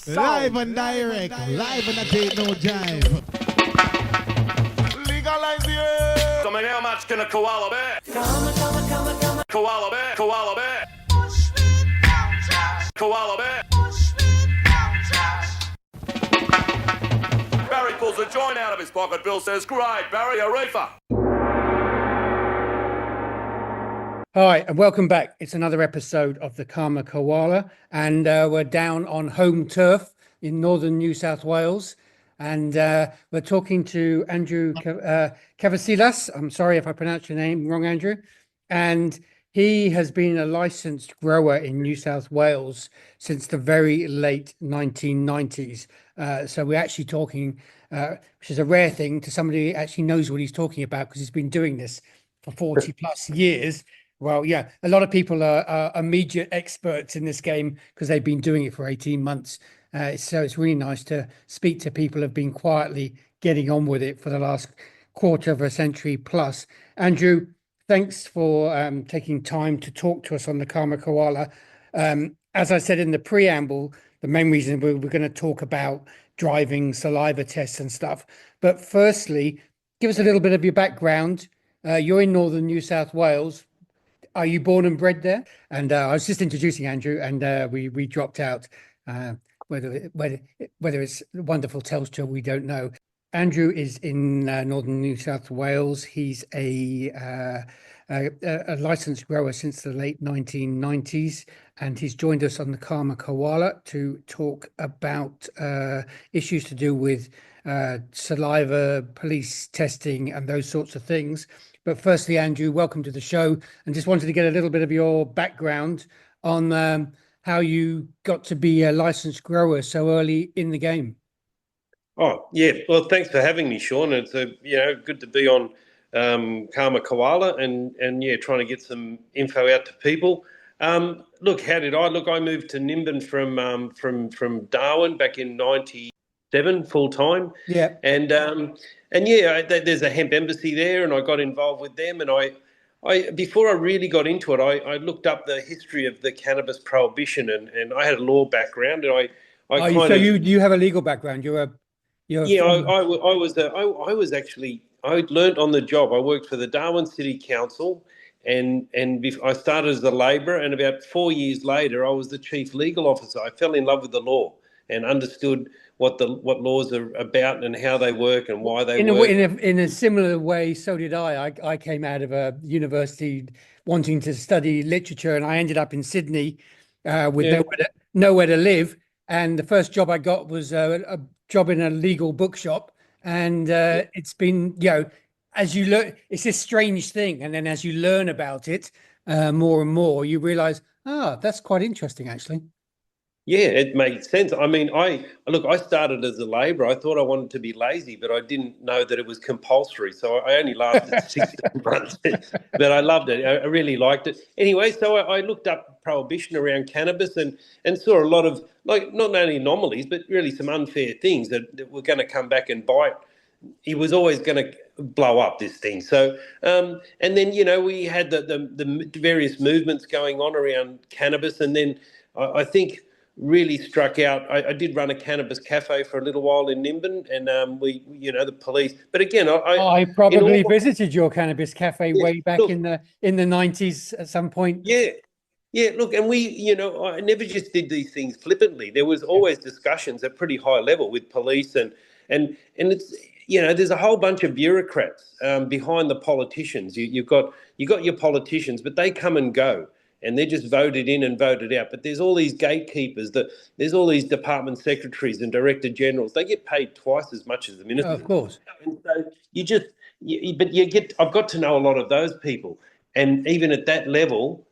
Live and direct, live and I take no jive. Legalize it. So how much can a koala bear? Koala bear, koala bear. Koala bear. Barry pulls a joint out of his pocket. Bill says, great, Barry, a reefer. Hi, and welcome back. It's another episode of the Karma Koala, and we're down on home turf in northern New South Wales. And we're talking to Andrew Kavisilas. I'm sorry if I pronounced your name wrong, Andrew. And he has been a licensed grower in New South Wales since the very late 1990s. So we're actually talking, which is a rare thing, to somebody who actually knows what he's talking about, because he's been doing this for 40 plus years. Well, yeah, a lot of people are immediate experts in this game because they've been doing it for 18 months. So it's really nice to speak to people who have been quietly getting on with it for the last quarter of a century plus. Andrew, thanks for taking time to talk to us on the Karma Koala. As I said in the preamble, the main reason we're going to talk about driving, saliva tests and stuff. But firstly, give us a little bit of your background. You're in northern New South Wales. Are you born and bred there? And I was just introducing Andrew, and we dropped out. Whether it's wonderful Telstra, we don't know. Andrew is in northern New South Wales. He's a licensed grower since the late 1990s, and he's joined us on the Karma Koala to talk about issues to do with saliva, police testing, and those sorts of things. But firstly, Andrew, welcome to the show, and just wanted to get a little bit of your background on how you got to be a licensed grower so early in the game. Oh, yeah. Well, thanks for having me, Sean. It's good to be on Karma Koala and trying to get some info out to people. Look, how did I look? I moved to Nimbin from Darwin back in '97 full time. Yeah. There's a hemp embassy there, and I got involved with them. And I before I really got into it, I looked up the history of the cannabis prohibition, and I had a law background, and you have a legal background. I learnt on the job. I worked for the Darwin City Council, and I started as a labourer, and about 4 years later, I was the chief legal officer. I fell in love with the law and understood what laws are about and how they work and why they work. In a similar way, so did I. I came out of a university wanting to study literature, and I ended up in Sydney with nowhere to live. And the first job I got was a job in a legal bookshop. And it's been, as you learn, it's this strange thing. And then as you learn about it more and more, you realize, that's quite interesting, actually. Yeah, it makes sense. I mean, I started as a labourer. I thought I wanted to be lazy, but I didn't know that it was compulsory. So I only lasted 16 months, but I loved it. I really liked it. Anyway, so I looked up prohibition around cannabis and saw a lot of, like, not only anomalies, but really some unfair things that were going to come back and bite. He was always going to blow up, this thing. So, and then, we had the various movements going on around cannabis. And then I think really struck out. I did run a cannabis cafe for a little while in Nimbin, and the police. But again, I probably visited your cannabis cafe way back in the 90s at some point. Yeah. Look, and I never just did these things flippantly. There was always discussions at pretty high level with police, and it's there's a whole bunch of bureaucrats behind the politicians. You got your politicians, but they come and go. And they're just voted in and voted out. But there's all these gatekeepers, there's all these department secretaries and director generals. They get paid twice as much as the minister. Of course. And so I've got to know a lot of those people. And even at that level,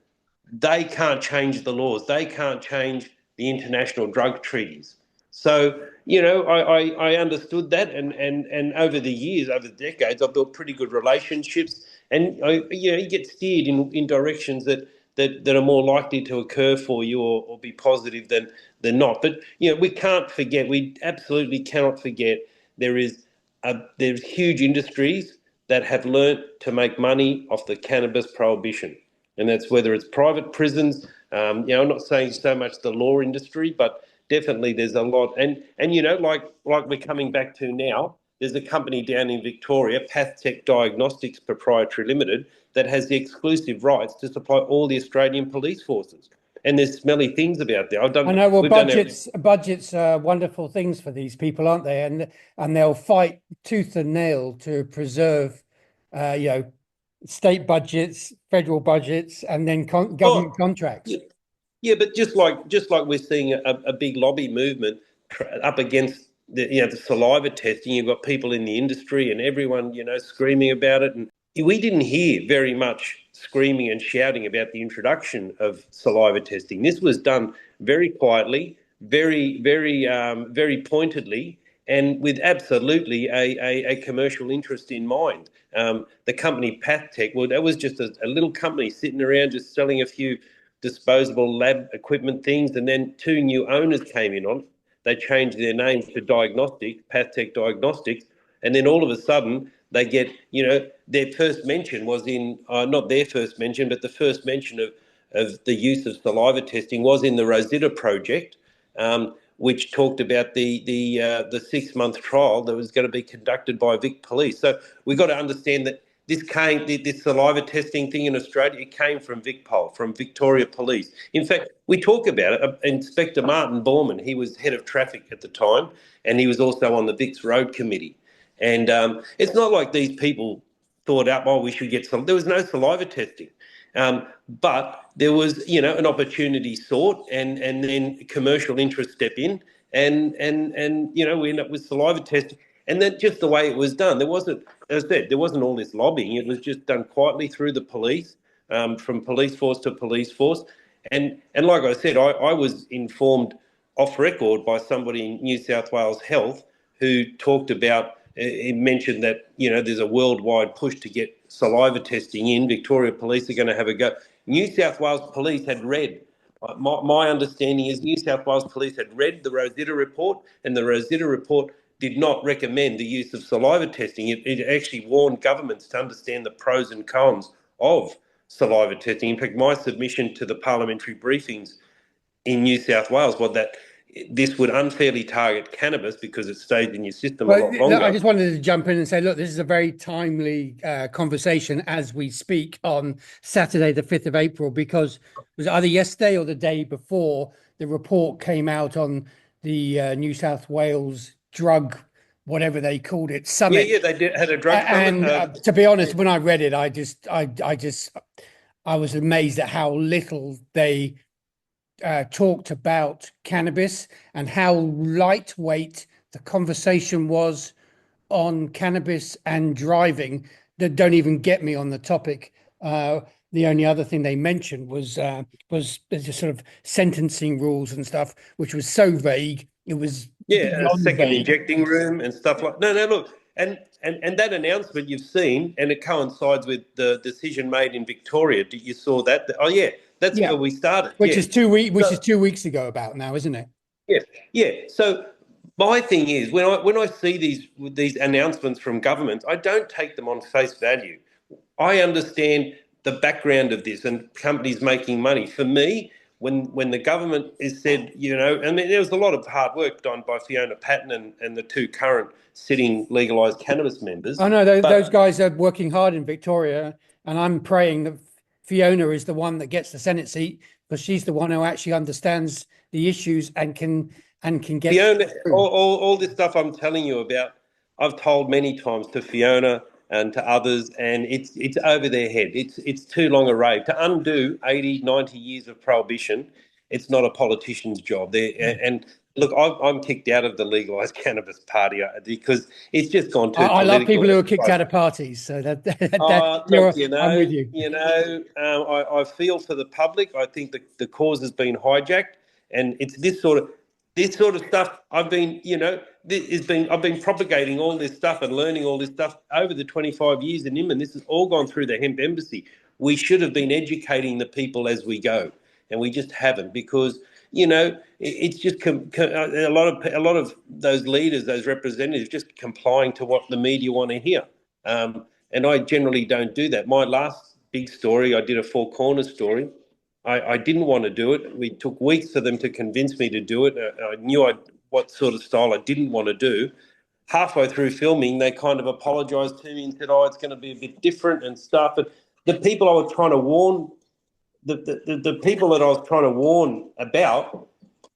they can't change the laws. They can't change the international drug treaties. So, I understood that. And over the years, over the decades, I've built pretty good relationships. And, you get steered in directions that are more likely to occur for you or be positive than not. But we can't forget. We absolutely cannot forget. There's huge industries that have learnt to make money off the cannabis prohibition, and that's whether it's private prisons. I'm not saying so much the law industry, but definitely there's a lot. And like we're coming back to now, there's a company down in Victoria, PathTech Diagnostics Proprietary Limited, that has the exclusive rights to supply all the Australian police forces. And there's smelly things about there. I know. Well, budgets are wonderful things for these people, aren't they? And they'll fight tooth and nail to preserve, state budgets, federal budgets, and then government contracts. Yeah, but just like we're seeing a big lobby movement up against the saliva testing, you've got people in the industry and everyone screaming about it, and we didn't hear very much screaming and shouting about the introduction of saliva testing. This was done very quietly, very pointedly, and with absolutely a commercial interest in mind. The company PathTech, well, that was just a little company sitting around just selling a few disposable lab equipment things, and then 2 new owners came in on. They changed their name to Diagnostics, PathTech Diagnostics, and then all of a sudden they get, their first mention was in, not their first mention, but the first mention of the use of saliva testing was in the Rosetta project, which talked about the 6-month trial that was going to be conducted by Vic Police. So we've got to understand that this saliva testing thing in Australia, it came from VicPol, from Victoria Police. In fact, we talk about it. Inspector Martin Borman, he was head of traffic at the time, and he was also on the Vic's Road Committee. And it's not like these people thought out, we should get some. There was no saliva testing. But there was, an opportunity sought, and then commercial interests step in, and we end up with saliva testing. And then just the way it was done, there wasn't, as I said, there wasn't all this lobbying. It was just done quietly through the police, from police force to police force. And like I said, I was informed off record by somebody in New South Wales Health who talked about, he mentioned that, there's a worldwide push to get saliva testing in. Victoria Police are going to have a go. New South Wales Police had read, my understanding is New South Wales Police had read the Rosetta report, and the Rosetta report did not recommend the use of saliva testing. It actually warned governments to understand the pros and cons of saliva testing. In fact, my submission to the parliamentary briefings in New South Wales was that this would unfairly target cannabis because it stayed in your system a lot longer. I just wanted to jump in and say, look, this is a very timely conversation as we speak on Saturday, the 5th of April, because it was either yesterday or the day before the report came out on the New South Wales drug, whatever they called it, summit. Yeah, they had a drug summit. And to be honest, when I read it, I was amazed at how little they talked about cannabis and how lightweight the conversation was on cannabis and driving. That don't even get me on the topic. The only other thing they mentioned was just sort of sentencing rules and stuff, which was so vague. It was a second injecting room and stuff like. No, look, and that announcement you've seen, and it coincides with the decision made in Victoria. You saw that? Oh yeah, that's where we started. Which is 2 weeks. Which is 2 weeks ago about now, isn't it? Yeah. So my thing is, when I see these announcements from governments, I don't take them on face value. I understand the background of this and companies making money. For me, when the government is said, I mean, there was a lot of hard work done by Fiona Patten and the 2 current sitting legalised cannabis members. I know those guys are working hard in Victoria, and I'm praying that Fiona is the one that gets the Senate seat, because she's the one who actually understands the issues and can get Fiona. All this stuff I'm telling you about, I've told many times to Fiona and to others, and it's over their head. It's too long a rave. To undo 80, 90 years of prohibition, it's not a politician's job. And look, I'm kicked out of the legalised cannabis party because it's just gone too political. I love people who are kicked out of parties, so I'm with you. I feel for the public. I think the cause has been hijacked, and it's this sort of stuff. I've been propagating all this stuff and learning all this stuff over the 25 years in Nimbin. This has all gone through the hemp embassy. We should have been educating the people as we go, and we just haven't, because it's just a lot of those leaders, those representatives, just complying to what the media want to hear. And I generally don't do that. My last big story, I did a Four Corners story. I didn't want to do it. We took weeks for them to convince me to do it. I knew what sort of style I didn't want to do. Halfway through filming, they kind of apologised to me and said, "Oh, it's going to be a bit different and stuff." But the people I was trying to warn, the people that I was trying to warn about,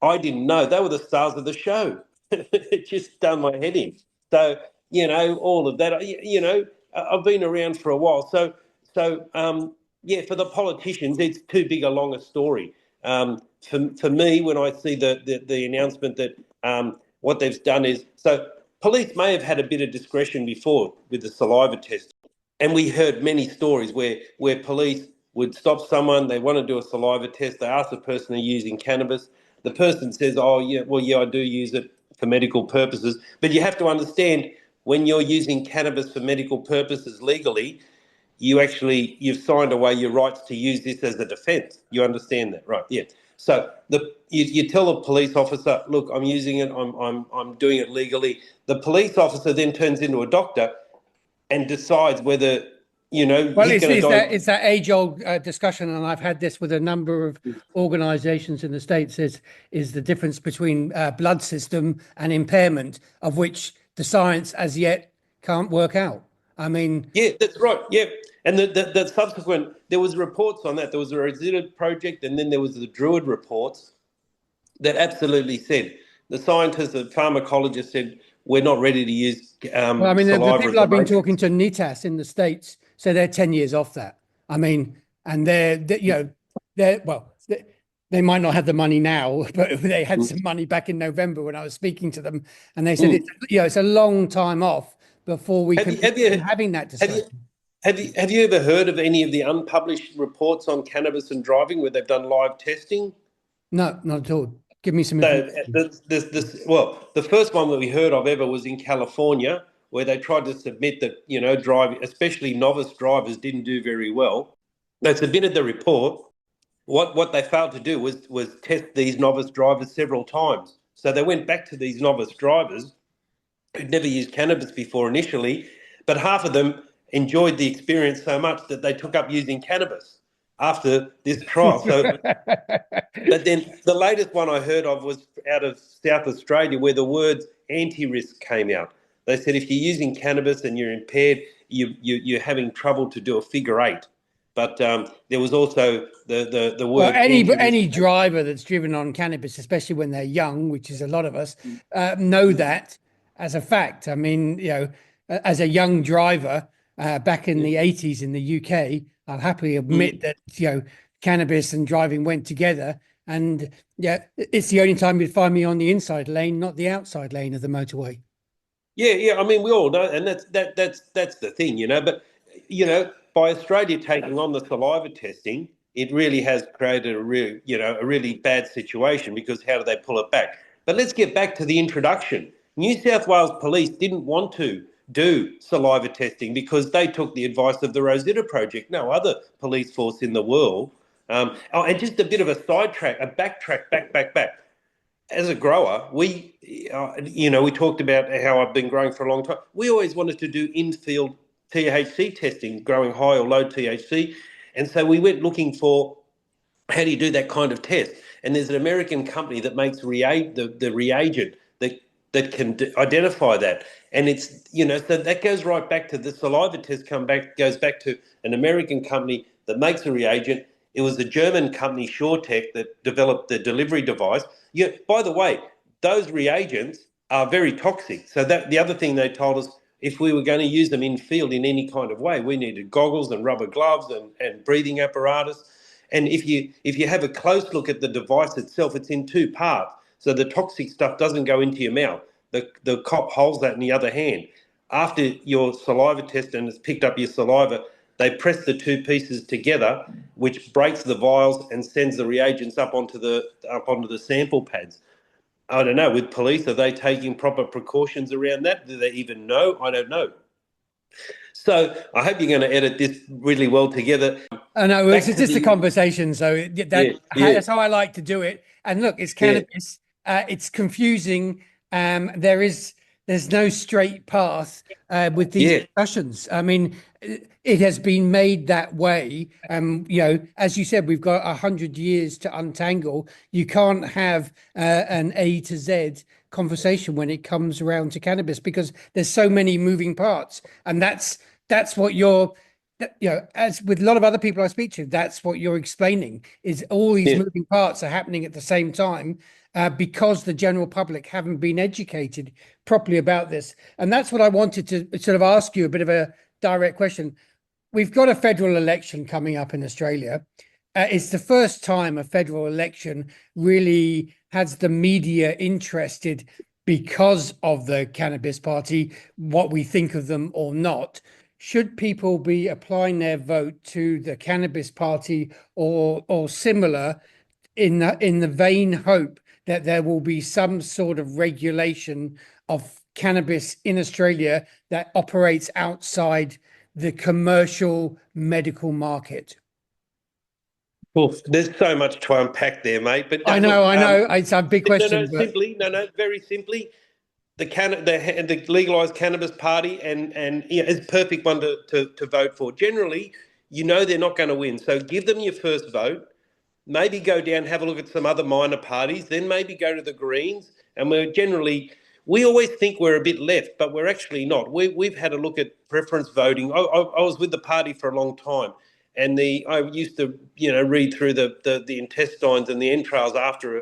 I didn't know. They were the stars of the show. It just done my head in. So, all of that, I've been around for a while. For the politicians, it's too big a long a story. For me, when I see the announcement that what they've done is, so police may have had a bit of discretion before with the saliva test. And we heard many stories where police would stop someone, they want to do a saliva test, they ask the person, are you using cannabis? The person says, oh, yeah, well, yeah, I do use it for medical purposes. But you have to understand, when you're using cannabis for medical purposes legally, you've signed away your rights to use this as a defence. You understand that, right? Yeah. So you tell a police officer, look, I'm using it, I'm doing it legally. The police officer then turns into a doctor and decides whether, Well, he's going to die. it's that age-old discussion, and I've had this with a number of organisations in the States. Is the difference between blood system and impairment, of which the science as yet can't work out. I mean, yeah, that's right. Yeah, and the subsequent, there was reports on that. There was a Rosetta project, and then there was the Druid reports that absolutely said, the scientists, the pharmacologists said, we're not ready to use well, I mean, the saliva people as a I've been matrix. talking to, NITAS in the States, so they're 10 years off that. I mean, and they might not have the money now, but they had some money back in November when I was speaking to them, and they said it's a long time off before we can having that discussion. Have you ever heard of any of the unpublished reports on cannabis and driving where they've done live testing? No, not at all. Give me some So information. the first one that we heard of ever was in California, where they tried to submit that, driving, especially novice drivers, didn't do very well. They submitted the report. What they failed to do was test these novice drivers several times. So they went back to these novice drivers who'd never used cannabis before initially, but half of them enjoyed the experience so much that they took up using cannabis after this trial. So, but then the latest one I heard of was out of South Australia, where the words anti-risk came out. They said if you're using cannabis and you're impaired, you're having trouble to do a figure eight. But there was also the word. Well, any driver that's driven on cannabis, especially when they're young, which is a lot of us, know that as a fact. I mean, as a young driver back in the 80s in the UK, I'll happily admit that cannabis and driving went together. And it's the only time you'd find me on the inside lane, not the outside lane of the motorway. Yeah. I mean, we all know, and that's the thing, But by Australia taking on the saliva testing, it really has created a really bad situation, because how do they pull it back? But let's get back to the introduction. New South Wales Police didn't want to do saliva testing because they took the advice of the Rosetta Project. No other police force in the world. And just a bit of a backtrack. As a grower, we talked about how I've been growing for a long time. We always wanted to do in-field THC testing, growing high or low THC. And so we went looking for, how do you do that kind of test? And there's an American company that makes the reagent that can identify that. And it's, so that goes right back to the saliva test goes back to an American company that makes a reagent. It was a German company, SureTech, that developed the delivery device. By the way, those reagents are very toxic. So that the other thing they told us, if we were going to use them in field in any kind of way, we needed goggles and rubber gloves and breathing apparatus. And if you have a close look at the device itself, it's in two parts. So the toxic stuff doesn't go into your mouth. The cop holds that in the other hand. After your saliva test and it's picked up your saliva, they press the two pieces together, which breaks the vials and sends the reagents up onto the sample pads. I don't know, with police, are they taking proper precautions around that? Do they even know? I don't know. So I hope you're going to edit this really well together. I know, it's just a conversation. So that's how I like to do it. And look, it's cannabis. It's confusing. There there's no straight path with these discussions. I mean, it has been made that way. As you said, we've got 100 years to untangle. You can't have an A to Z conversation when it comes around to cannabis because there's so many moving parts, and that's what you're. As with a lot of other people I speak to, that's what you're explaining is all these moving parts are happening at the same time because the general public haven't been educated properly about this. And that's what I wanted to sort of ask you a bit of a direct question. We've got a federal election coming up in Australia. It's the first time a federal election really has the media interested because of the Cannabis Party, what we think of them or not. Should people be applying their vote to the Cannabis Party or similar in the vain hope that there will be some sort of regulation of cannabis in Australia that operates outside the commercial medical market? Well, there's so much to unpack there, mate. But I know. It's a big question. Very simply. The legalised cannabis party and it's a perfect one to vote for. Generally, they're not going to win. So give them your first vote. Maybe go down, have a look at some other minor parties, then maybe go to the Greens. And we always think we're a bit left, but we're actually not. We've had a look at preference voting. I was with the party for a long time. And I used to, read through the intestines and the entrails after,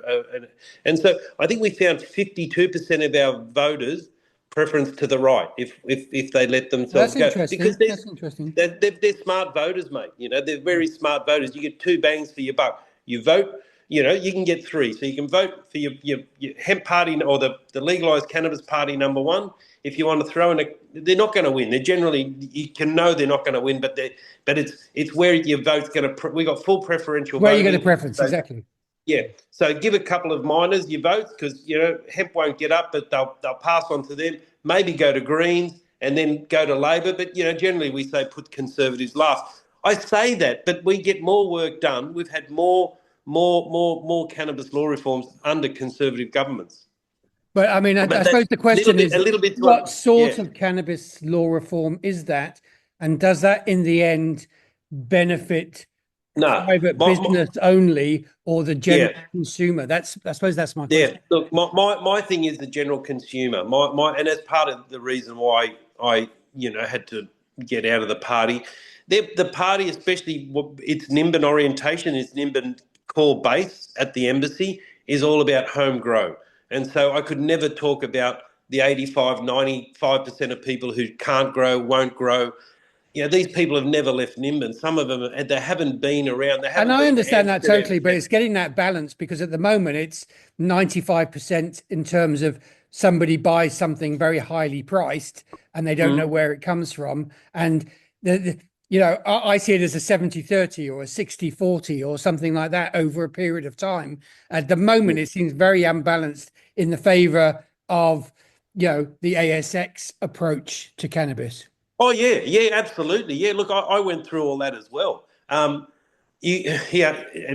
and so I think we found 52% of our voters preference to the right if they let themselves go. Because that's interesting. They're smart voters, mate. They're very smart voters. You get two bangs for your buck. You vote. You can get three. So you can vote for your hemp party or the legalised cannabis party number one. If you want to throw in they're not going to win. They're generally, you can know they're not going to win, but it's where your vote's going to. We got full preferential. Where you get a preference, exactly. Yeah. So give a couple of minors your votes because hemp won't get up, but they'll pass on to them. Maybe go to Greens and then go to Labor, but generally we say put Conservatives last. I say that, but we get more work done. We've had more cannabis law reforms under Conservative governments. But I mean, I suppose the question is, what sort of cannabis law reform is that? And does that in the end benefit private business only or the general consumer? I suppose that's my question. Yeah, look, my thing is the general consumer. And that's part of the reason why I had to get out of the party. The party, especially its Nimbin orientation, its Nimbin core base at the embassy is all about home grow. And so I could never talk about the 95% of people who can't grow, won't grow. These people have never left Nimbin. Some of them, they haven't been around. And I understand that totally, but it's getting that balance because at the moment it's 95% in terms of somebody buys something very highly priced and they don't know where it comes from. And I see it as a 70-30 or a 60-40 or something like that over a period of time. At the moment, it seems very unbalanced in the favor of, the ASX approach to cannabis. Oh, yeah, absolutely. Yeah, look, I went through all that as well. And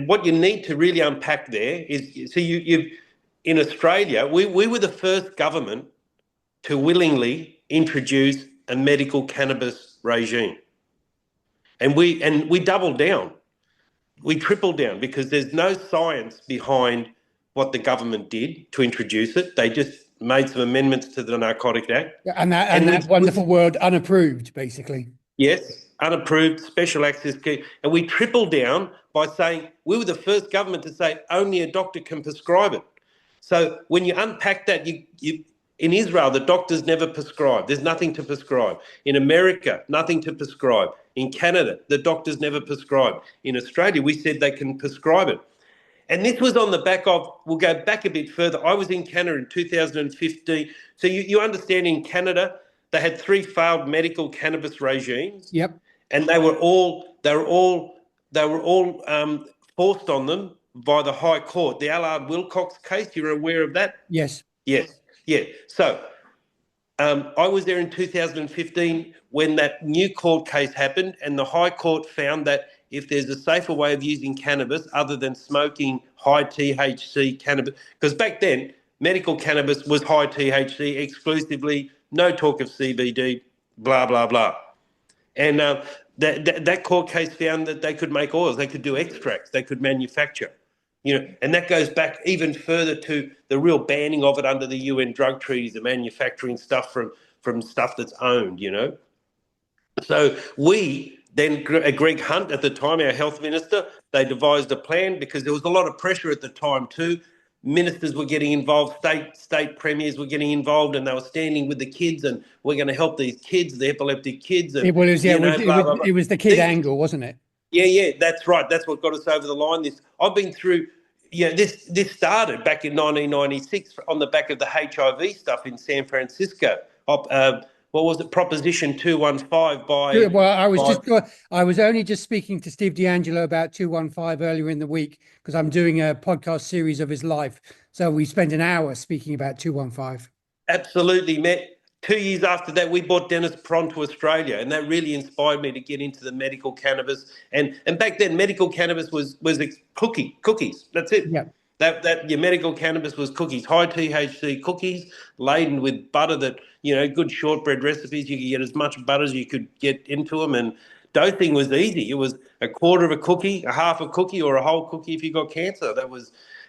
what you need to really unpack there is, so you've in Australia, we were the first government to willingly introduce a medical cannabis regime. And we doubled down. We tripled down because there's no science behind what the government did to introduce it. They just made some amendments to the Narcotic Act. Yeah, and that wonderful word, unapproved, basically. Yes, unapproved, special access care. And we tripled down by saying we were the first government to say only a doctor can prescribe it. So when you unpack that, in Israel, the doctors never prescribe. There's nothing to prescribe. In America, nothing to prescribe. In Canada, the doctors never prescribe. In Australia, we said they can prescribe it. And this was on the back of, we'll go back a bit further. I was in Canada in 2015. So you understand in Canada, they had 3 failed medical cannabis regimes. Yep. And they were all forced on them by the High Court. The Allard Wilcox case, you're aware of that? Yes. Yes. Yeah. So I was there in 2015 when that new court case happened, and the High Court found that if there's a safer way of using cannabis other than smoking high THC cannabis, because back then medical cannabis was high THC exclusively, no talk of CBD, blah, blah, blah. And that court case found that they could make oils, they could do extracts, they could manufacture, and that goes back even further to the real banning of it under the UN drug treaties, the manufacturing stuff from stuff that's owned. So we then, Greg Hunt at the time, our health minister, they devised a plan because there was a lot of pressure at the time too. Ministers were getting involved, state premiers were getting involved, and they were standing with the kids, and we're going to help these kids, the epileptic kids, and it was the kid angle, wasn't it? Yeah, that's right. That's what got us over the line. I've been through. This started back in 1996 on the back of the HIV stuff in San Francisco. What was it? Proposition 215 by. Well, I was only just speaking to Steve D'Angelo about 215 earlier in the week because I'm doing a podcast series of his life. So we spent an hour speaking about 215. Absolutely, Matt. 2 years after that, we brought Dennis Pron to Australia, and that really inspired me to get into the medical cannabis. And back then, medical cannabis was cookies. That's it. Yeah. That your medical cannabis was cookies, high THC cookies laden with butter. That good shortbread recipes. You could get as much butter as you could get into them, and dosing was easy. It was a quarter of a cookie, a half a cookie, or a whole cookie if you got cancer.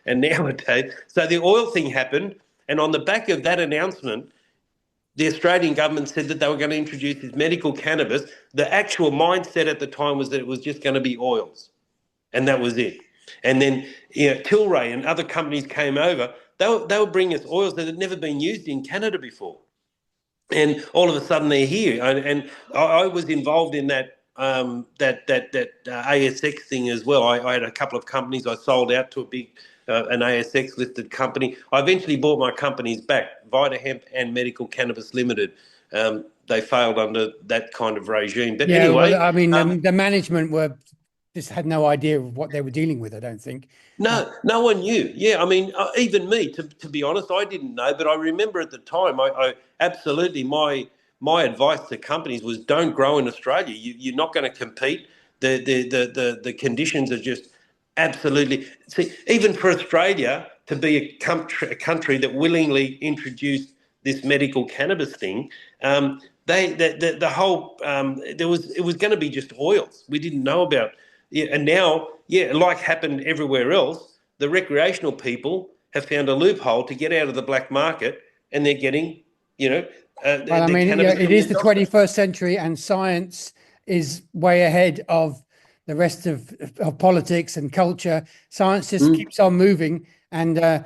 And nowadays, so the oil thing happened, and on the back of that announcement, the Australian government said that they were going to introduce this medical cannabis. The actual mindset at the time was that it was just going to be oils, and that was it. And then Tilray and other companies came over. They were bringing us oils that had never been used in Canada before, and all of a sudden they're here. And I was involved in that ASX thing as well. I had a couple of companies I sold out to an ASX listed company. I eventually bought my companies back, VitaHemp and Medical Cannabis Limited. They failed under that kind of regime. But anyway, well, I mean, the management just had no idea of what they were dealing with, I don't think. No one knew. Yeah, I mean, even me, to be honest, I didn't know. But I remember at the time, I absolutely, my advice to companies was don't grow in Australia. You're not going to compete. The conditions are just absolutely. See, even for Australia to be a country that willingly introduced this medical cannabis thing, it was going to be just oils. We didn't know about. Yeah, and now, like happened everywhere else, the recreational people have found a loophole to get out of the black market, and they're getting, it is the 21st century, and science is way ahead of the rest of politics and culture. Science just keeps on moving, and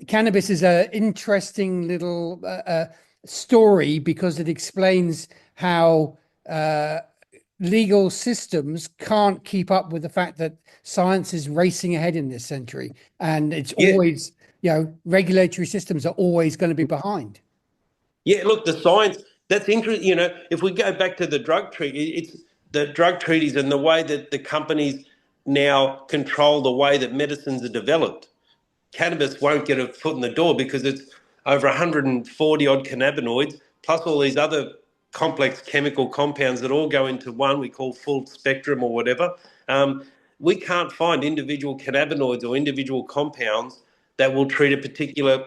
cannabis is an interesting little story because it explains how legal systems can't keep up with the fact that science is racing ahead in this century, and it's always, regulatory systems are always going to be behind. Yeah, look, the science, that's interesting. If we go back to the drug treaty, it's the drug treaties and the way that the companies now control the way that medicines are developed. Cannabis won't get a foot in the door because it's over 140 odd cannabinoids, plus all these other complex chemical compounds that all go into one we call full spectrum or whatever. We can't find individual cannabinoids or individual compounds that will treat a particular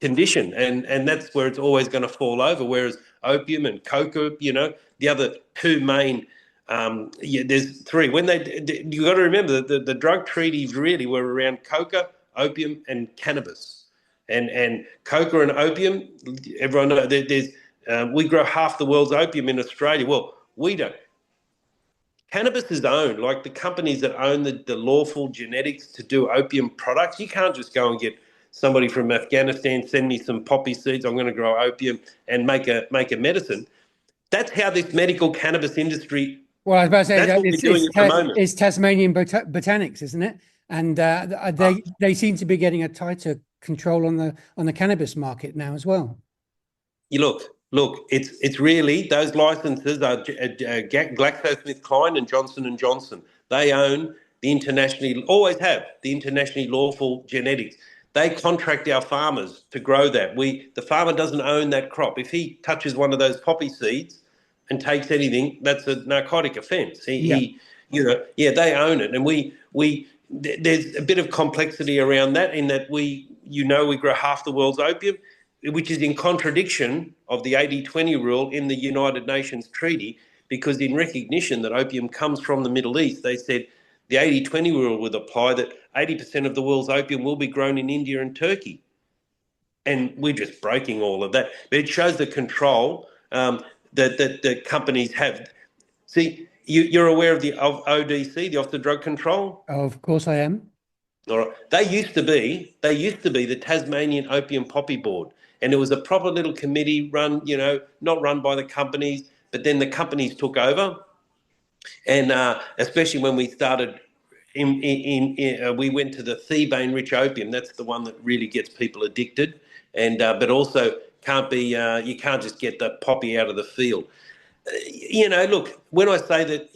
condition, and that's where it's always going to fall over. Whereas opium and coca, the other two main, there's three. When you got to remember that the drug treaties really were around coca, opium, and cannabis, and coca and opium. Everyone knows there's. We grow half the world's opium in Australia. Well, we don't. Cannabis is owned, like the companies that own the lawful genetics to do opium products. You can't just go and get somebody from Afghanistan, send me some poppy seeds, I'm going to grow opium and make a medicine. That's how this medical cannabis industry. Well, I was about to say it's Tasmanian botanics, isn't it? And they seem to be getting a tighter control on the cannabis market now as well. You look, it's really, those licenses are GlaxoSmithKline and Johnson & Johnson. They own always have the internationally lawful genetics. They contract our farmers to grow that. The farmer doesn't own that crop. If he touches one of those poppy seeds and takes anything, that's a narcotic offence. They own it, and there's a bit of complexity around that in that we grow half the world's opium, which is in contradiction of the 80-20 rule in the United Nations Treaty, because in recognition that opium comes from the Middle East, they said the 80-20 rule would apply, that 80% of the world's opium will be grown in India and Turkey. And we're just breaking all of that. But it shows the control that companies have. See, you're aware of ODC, the Off the Drug Control? Oh, of course I am. All right. They used to be the Tasmanian Opium Poppy Board. And it was a proper little committee run, not run by the companies, but then the companies took over. And especially when we started, we went to the thebaine-rich opium. That's the one that really gets people addicted. And but also you can't just get the poppy out of the field. Look, when I say that,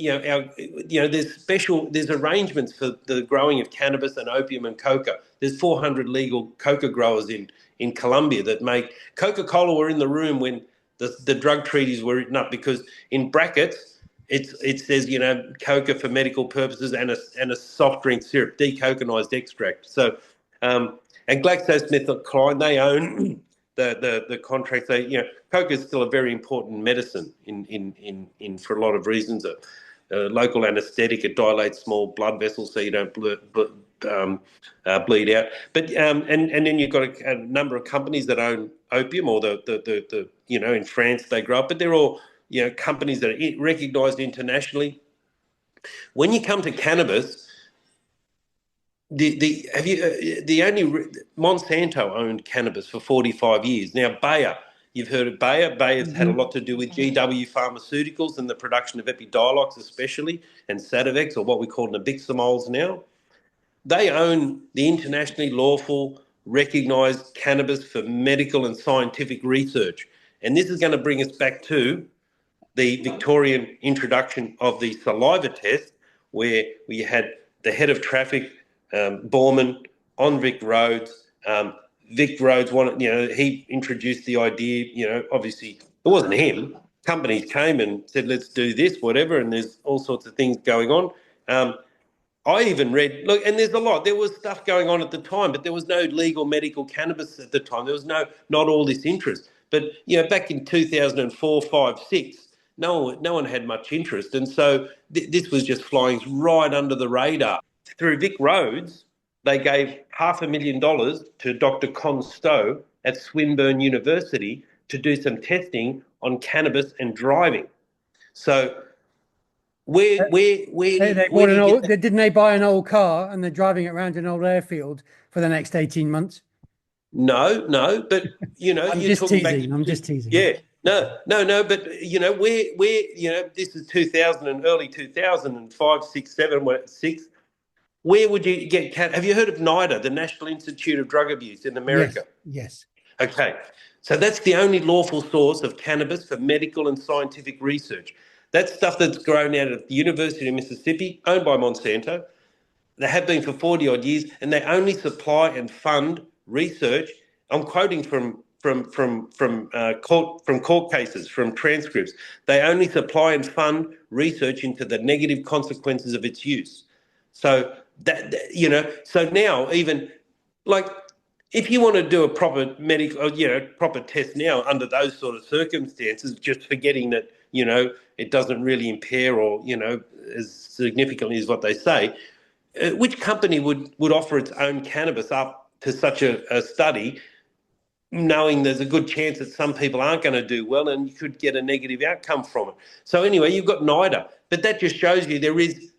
there's arrangements for the growing of cannabis and opium and coca. There's 400 legal coca growers in Colombia that make Coca-Cola. Were in the room when the drug treaties were written up, because in brackets it says coca for medical purposes and a soft drink syrup, decoconized extract. So and GlaxoSmithKline, they own the contracts. Coca is still a very important medicine in for a lot of reasons. A local anaesthetic, it dilates small blood vessels so you don't bleed out. But and then you've got a number of companies that own opium, or the in France they grow up, but they're all companies that are recognised internationally. When you come to cannabis, Monsanto owned cannabis for 45 years. Now Bayer, you've heard of Bayer. Bayer's had a lot to do with GW Pharmaceuticals and the production of Epidiolex especially, and Sativex, or what we call nabiximols now. They own the internationally lawful, recognised cannabis for medical and scientific research. And this is going to bring us back to the Victorian introduction of the saliva test, where we had the head of traffic, Borman, on Vic Roads. Vic Roads he introduced the idea. Obviously it wasn't him. Companies came and said, let's do this, whatever, and there's all sorts of things going on. I even read, look, and there's a lot. There was stuff going on at the time, but there was no legal medical cannabis at the time. There was not all this interest. But back in 2004, 5, 6, no one had much interest, and so this was just flying right under the radar. Through Vic Roads, they gave $500,000 to Dr. Con Stowe at Swinburne University to do some testing on cannabis and driving. So didn't they buy an old car and they're driving it around an old airfield for the next 18 months? No, but I'm just teasing. Yeah. No, but this is 2000 and early 2005, 6, 7, 6. Where would you get have you heard of NIDA, the National Institute of Drug Abuse in America? Yes. Okay. So that's the only lawful source of cannabis for medical and scientific research. That's stuff that's grown out of the University of Mississippi, owned by Monsanto. They have been for 40 odd years, and they only supply and fund research. I'm quoting from court cases, from transcripts. They only supply and fund research into the negative consequences of its use. So so now even like if you want to do a proper medical, proper test now under those sort of circumstances, just forgetting that it doesn't really impair or as significantly as what they say, which company would offer its own cannabis up to such a study, knowing there's a good chance that some people aren't going to do well and you could get a negative outcome from it? So anyway, you've got NIDA, but that just shows you there is